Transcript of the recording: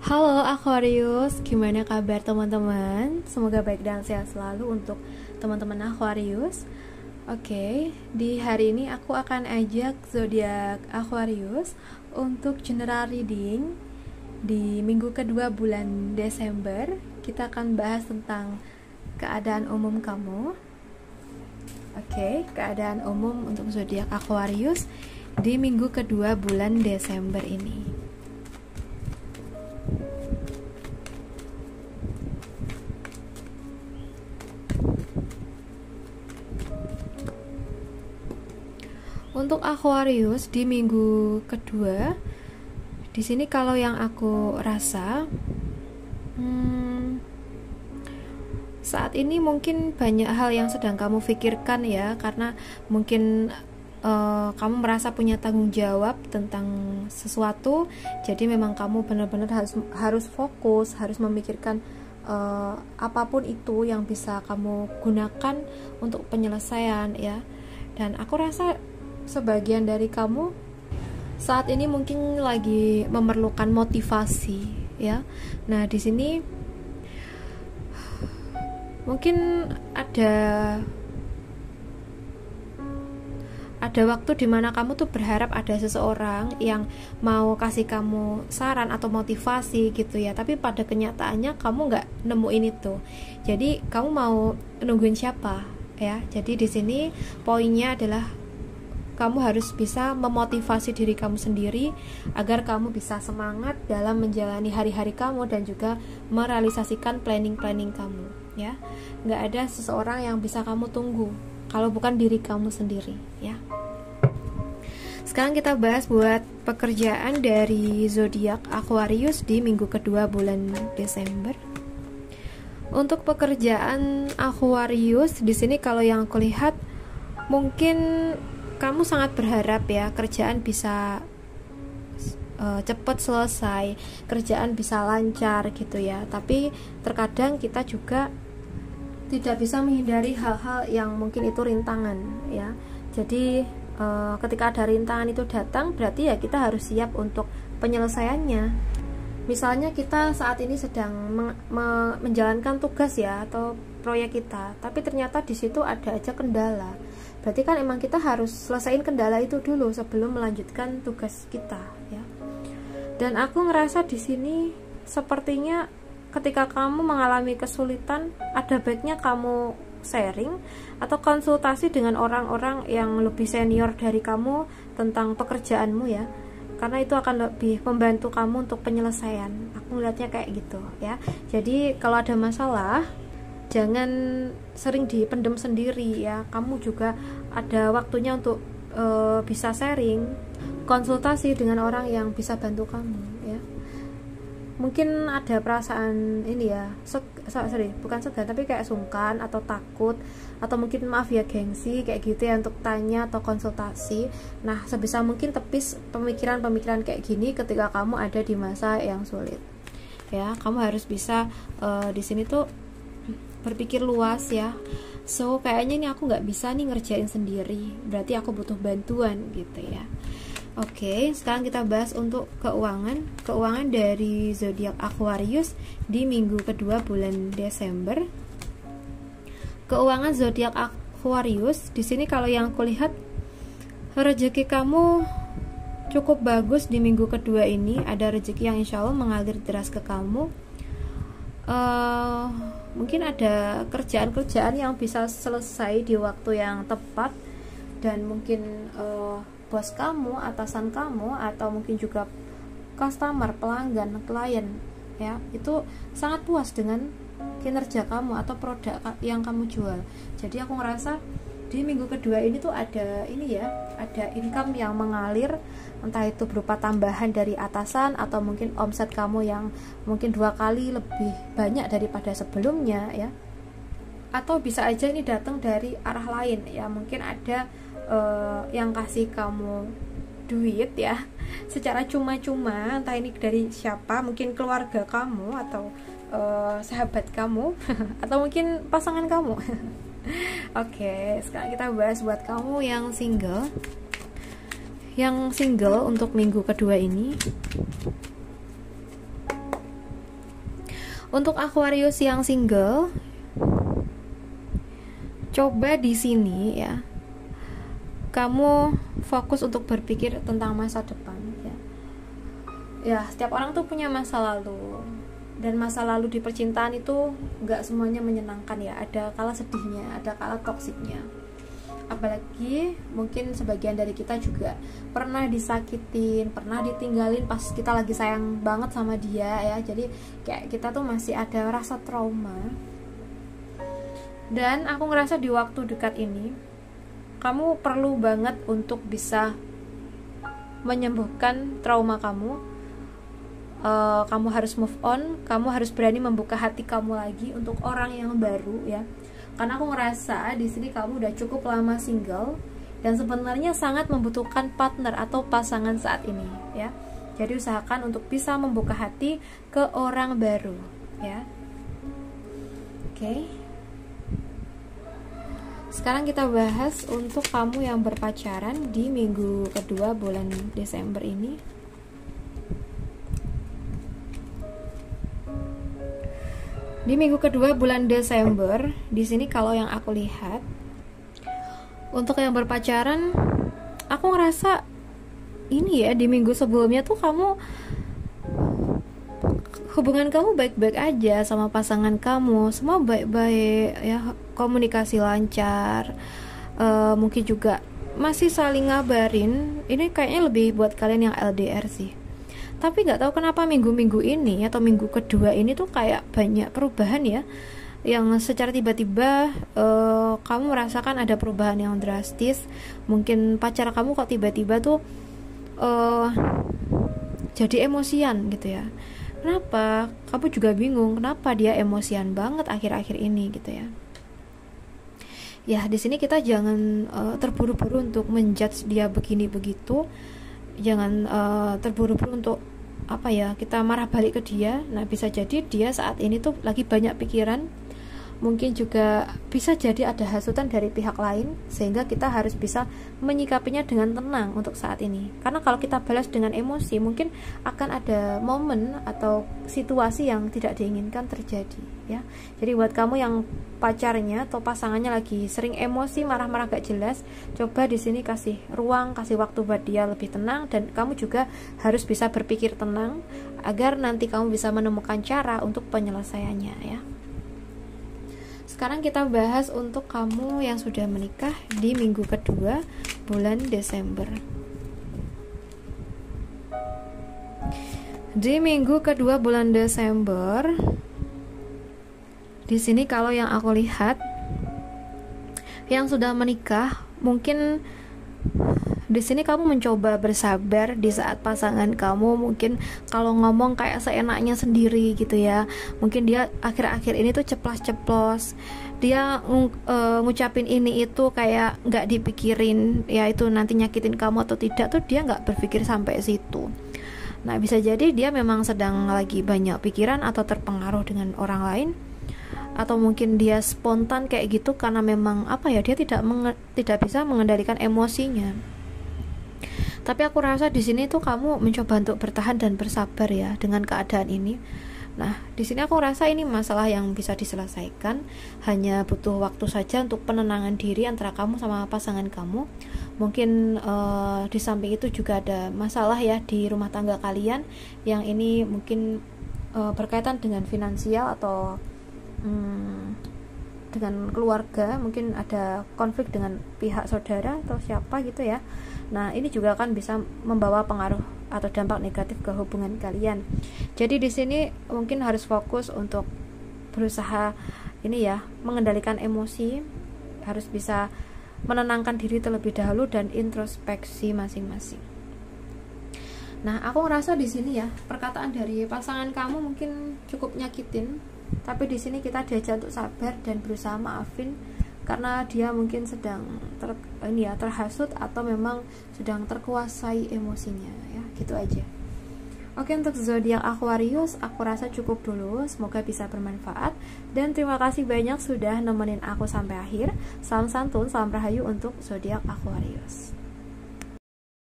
Halo Aquarius, gimana kabar teman-teman? Semoga baik dan sehat selalu untuk teman-teman Aquarius. Oke, di hari ini aku akan ajak zodiak Aquarius untuk general reading di minggu kedua bulan Desember. Kita akan bahas tentang keadaan umum kamu. Oke, keadaan umum untuk zodiak Aquarius di minggu kedua bulan Desember ini. Untuk Aquarius di minggu kedua, di sini kalau yang aku rasa, saat ini mungkin banyak hal yang sedang kamu pikirkan ya, karena mungkin kamu merasa punya tanggung jawab tentang sesuatu, jadi memang kamu benar-benar harus fokus, harus memikirkan apapun itu yang bisa kamu gunakan untuk penyelesaian ya. Dan aku rasa sebagian dari kamu saat ini mungkin lagi memerlukan motivasi ya. Nah, di sini mungkin ada waktu dimana kamu tuh berharap ada seseorang yang mau kasih kamu saran atau motivasi gitu ya, tapi pada kenyataannya kamu nggak nemuin itu. Jadi kamu mau nungguin siapa ya? Jadi di sini poinnya adalah kamu harus bisa memotivasi diri kamu sendiri agar kamu bisa semangat dalam menjalani hari-hari kamu dan juga merealisasikan planning-planning kamu ya. Nggak ada seseorang yang bisa kamu tunggu kalau bukan diri kamu sendiri ya. Sekarang kita bahas buat pekerjaan dari zodiak Aquarius di minggu kedua bulan Desember. Untuk pekerjaan Aquarius di sini kalau yang aku lihat, mungkin kamu sangat berharap ya kerjaan bisa cepat selesai, kerjaan bisa lancar gitu ya. Tapi terkadang kita juga tidak bisa menghindari hal-hal yang mungkin itu rintangan ya. Jadi ketika ada rintangan itu datang, berarti ya kita harus siap untuk penyelesaiannya. Misalnya kita saat ini sedang menjalankan tugas ya atau proyek kita, tapi ternyata di situ ada aja kendala. Berarti kan emang kita harus selesaiin kendala itu dulu sebelum melanjutkan tugas kita ya. Dan aku ngerasa di sini sepertinya ketika kamu mengalami kesulitan, ada baiknya kamu sharing atau konsultasi dengan orang-orang yang lebih senior dari kamu tentang pekerjaanmu ya, karena itu akan lebih membantu kamu untuk penyelesaian. Aku melihatnya kayak gitu ya. Jadi kalau ada masalah, jangan sering dipendam sendiri ya. Kamu juga ada waktunya untuk bisa sharing, konsultasi dengan orang yang bisa bantu kamu ya. Mungkin ada perasaan ini ya, bukan segan tapi kayak sungkan atau takut atau mungkin maaf ya gengsi kayak gitu ya untuk tanya atau konsultasi. Nah, sebisa mungkin tepis pemikiran-pemikiran kayak gini ketika kamu ada di masa yang sulit ya. Kamu harus bisa di sini tuh berpikir luas ya. So kayaknya ini aku nggak bisa nih ngerjain sendiri, berarti aku butuh bantuan gitu ya. Oke, sekarang kita bahas untuk keuangan dari zodiak Aquarius di minggu kedua bulan Desember. Keuangan zodiak Aquarius di sini kalau yang aku lihat, rezeki kamu cukup bagus di minggu kedua ini. Ada rezeki yang insya Allah mengalir deras ke kamu. Mungkin ada kerjaan-kerjaan yang bisa selesai di waktu yang tepat, dan mungkin bos kamu, atasan kamu, atau mungkin juga customer, pelanggan, klien ya, itu sangat puas dengan kinerja kamu atau produk yang kamu jual. Jadi aku ngerasa di minggu kedua ini tuh ada ini ya, ada income yang mengalir, entah itu berupa tambahan dari atasan atau mungkin omset kamu yang mungkin 2 kali lebih banyak daripada sebelumnya ya. Atau bisa aja ini datang dari arah lain ya, mungkin ada yang kasih kamu duit ya secara cuma-cuma, entah ini dari siapa, mungkin keluarga kamu atau sahabat kamu atau mungkin pasangan kamu. Oke, sekarang kita bahas buat kamu yang single. Untuk minggu kedua ini, Untuk Aquarius yang single, coba di sini ya, kamu fokus untuk berpikir tentang masa depan ya. Ya, setiap orang tuh punya masa lalu, dan masa lalu di percintaan itu nggak semuanya menyenangkan ya. Ada kala sedihnya, ada kala toksiknya. Apalagi mungkin sebagian dari kita juga pernah disakitin, pernah ditinggalin pas kita lagi sayang banget sama dia ya. Jadi kayak kita tuh masih ada rasa trauma. Dan aku ngerasa di waktu dekat ini kamu perlu banget untuk bisa menyembuhkan trauma kamu. Kamu harus move on, kamu harus berani membuka hati kamu lagi untuk orang yang baru ya. Karena aku ngerasa di sini kamu udah cukup lama single dan sebenarnya sangat membutuhkan partner atau pasangan saat ini ya. Jadi usahakan untuk bisa membuka hati ke orang baru ya. Oke. Sekarang kita bahas untuk kamu yang berpacaran di minggu kedua bulan Desember ini. Di minggu kedua bulan Desember, di sini kalau yang aku lihat, untuk yang berpacaran, aku ngerasa ini ya, di minggu sebelumnya tuh hubungan kamu baik-baik aja sama pasangan kamu, semua baik-baik ya, komunikasi lancar, mungkin juga masih saling ngabarin. Ini kayaknya lebih buat kalian yang LDR sih. Tapi nggak tahu kenapa minggu-minggu ini atau minggu kedua ini tuh kayak banyak perubahan ya, yang secara tiba-tiba kamu merasakan ada perubahan yang drastis. Mungkin pacar kamu kok tiba-tiba tuh jadi emosian gitu ya. Kenapa? Kamu juga bingung kenapa dia emosian banget akhir-akhir ini gitu ya. Ya di sini kita jangan terburu-buru untuk menjudge dia begini begitu. Jangan terburu-buru untuk kita marah balik ke dia. Nah bisa jadi dia saat ini tuh lagi banyak pikiran. Mungkin juga bisa jadi ada hasutan dari pihak lain, sehingga kita harus bisa menyikapinya dengan tenang untuk saat ini. Karena kalau kita balas dengan emosi, mungkin akan ada momen atau situasi yang tidak diinginkan terjadi ya. Jadi buat kamu yang pacarnya atau pasangannya lagi sering emosi, marah-marah gak jelas, coba di sini kasih ruang, kasih waktu buat dia lebih tenang, dan kamu juga harus bisa berpikir tenang agar nanti kamu bisa menemukan cara untuk penyelesaiannya ya. Sekarang kita bahas untuk kamu yang sudah menikah di minggu kedua bulan Desember. Di minggu kedua bulan Desember, di sini kalau yang aku lihat, yang sudah menikah, mungkin di sini kamu mencoba bersabar di saat pasangan kamu mungkin kalau ngomong kayak seenaknya sendiri gitu ya. Mungkin dia akhir-akhir ini tuh ceplos-ceplos, dia ngucapin ini itu kayak nggak dipikirin ya, itu nanti nyakitin kamu atau tidak tuh dia nggak berpikir sampai situ. Nah bisa jadi dia memang sedang lagi banyak pikiran atau terpengaruh dengan orang lain, atau mungkin dia spontan kayak gitu karena memang dia tidak bisa mengendalikan emosinya. Tapi aku rasa di sini tuh kamu mencoba untuk bertahan dan bersabar ya dengan keadaan ini. Nah, di sini aku rasa ini masalah yang bisa diselesaikan, hanya butuh waktu saja untuk penenangan diri antara kamu sama pasangan kamu. Mungkin di samping itu juga ada masalah ya di rumah tangga kalian, yang ini mungkin berkaitan dengan finansial atau dengan keluarga, mungkin ada konflik dengan pihak saudara atau siapa gitu ya. Nah ini juga akan bisa membawa pengaruh atau dampak negatif ke hubungan kalian. Jadi di sini mungkin harus fokus untuk berusaha ini ya, mengendalikan emosi, harus bisa menenangkan diri terlebih dahulu dan introspeksi masing-masing. Nah aku ngerasa di sini ya, perkataan dari pasangan kamu mungkin cukup nyakitin, tapi di sini kita diajak untuk sabar dan berusaha maafin, karena dia mungkin sedang terhasut atau memang sedang terkuasai emosinya ya, gitu aja. Oke, untuk zodiak Aquarius aku rasa cukup dulu, semoga bisa bermanfaat, dan terima kasih banyak sudah nemenin aku sampai akhir. Salam santun, salam rahayu untuk zodiak Aquarius.